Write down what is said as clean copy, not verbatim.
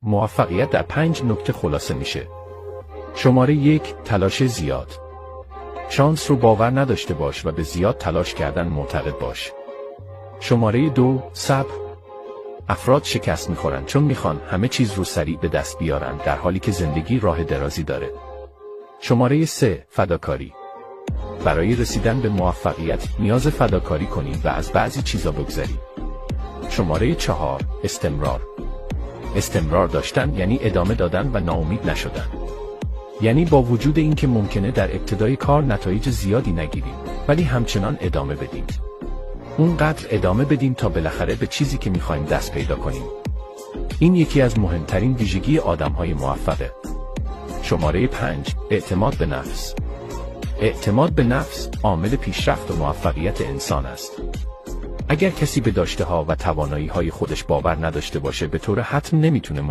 موفقیت در 5 نکته خلاصه میشه. شماره 1، تلاش زیاد. شانس رو باور نداشته باش و به زیاد تلاش کردن معتقد باش. شماره 2، صبر. افراد شکست میخورن چون میخوان همه چیز رو سریع به دست بیارن در حالی که زندگی راه درازی داره. شماره 3، فداکاری. برای رسیدن به موفقیت نیاز فداکاری کنی و از بعضی چیزا بگذری. شماره 4، استمرار. استمرار داشتن یعنی ادامه دادن و ناامید نشدن. یعنی با وجود اینکه ممکنه در ابتدای کار نتایج زیادی نگیریم، ولی همچنان ادامه بدیم. اونقدر ادامه بدیم تا بالاخره به چیزی که میخوایم دست پیدا کنیم. این یکی از مهمترین ویژگی آدم‌های موفقه. شماره 5، اعتماد به نفس. اعتماد به نفس عامل پیشرفت و موفقیت انسان است. اگر کسی به داشته‌ها و توانایی‌های خودش باور نداشته باشه به طور حتم نمیتونه